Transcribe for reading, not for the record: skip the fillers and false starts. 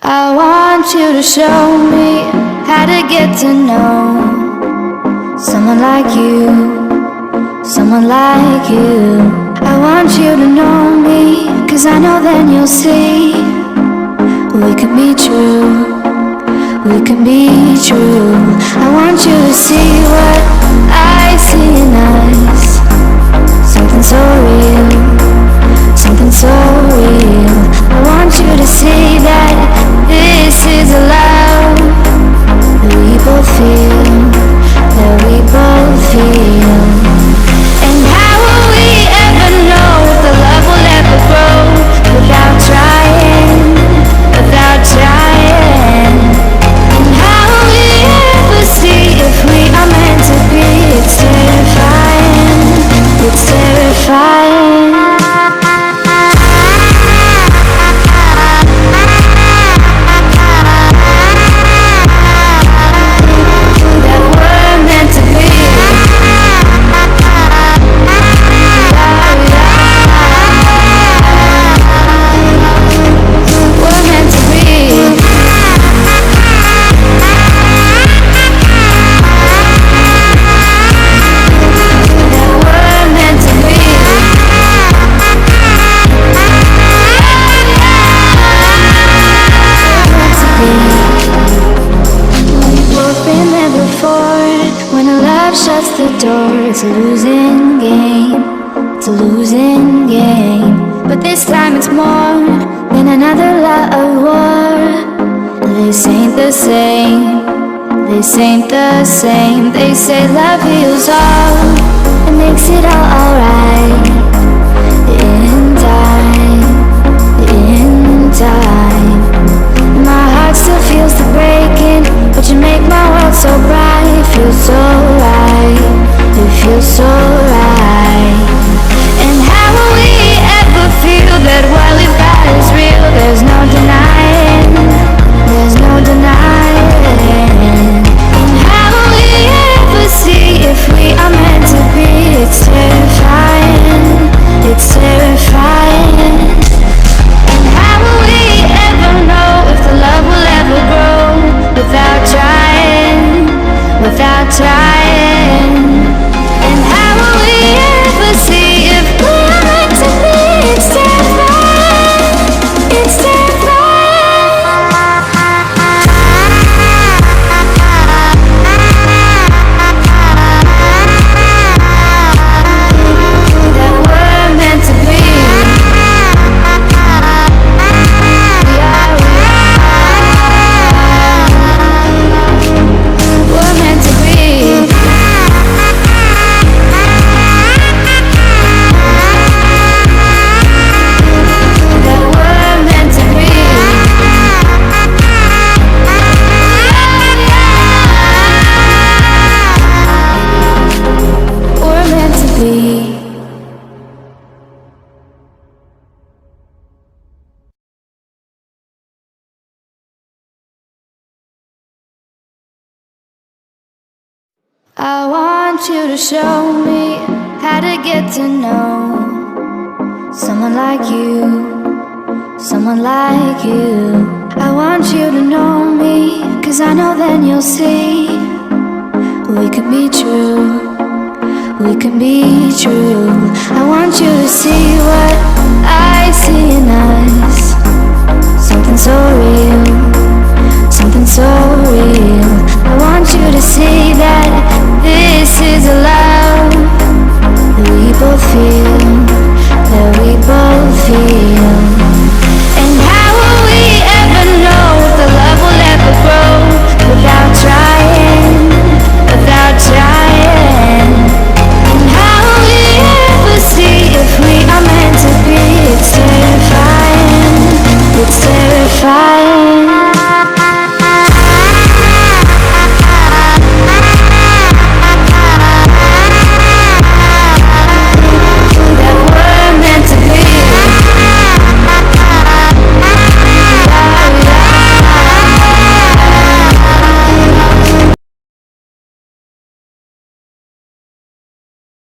I want you to show me how to get to know someone like you, someone like you. I want you to know me, 'cause I know then you'll see we can be true, we can be true. I want you to see what I see in us, something so real, something so real. I want you to see that this is a love that we both feel, that we both feel. And how will we ever know if the love will ever grow without trying, without trying? And how will we ever see if we are meant to be? It's terrifying, it's terrifying. Shuts the door, it's a losing game, it's a losing game. But this time it's more than another lot of war. This ain't the same, this ain't the same. They say love heals all, it makes it all alright. In time, in time. My heart still feels the breaking, but you make my world so bright. It feels so right, it feels so right. And how will we ever feel that what we've got is real? There's no denying, there's no denying. And how will we ever see if we are meant to be? It's terrifying, it's terrifying. And how will we ever know if the love will ever grow without trying, without trying? And how will we ever see if we're meant to be? It's terrifying, it's terrifying. That we're meant to be. We're meant to be. That we're meant to be. We're meant to be. I want you to show me how to get to know someone like you, someone like you. I want you to know me, 'cause I know then you'll see we can be true, we can be true. I want you to see what I see in us, something so real, something so real. I want you to see that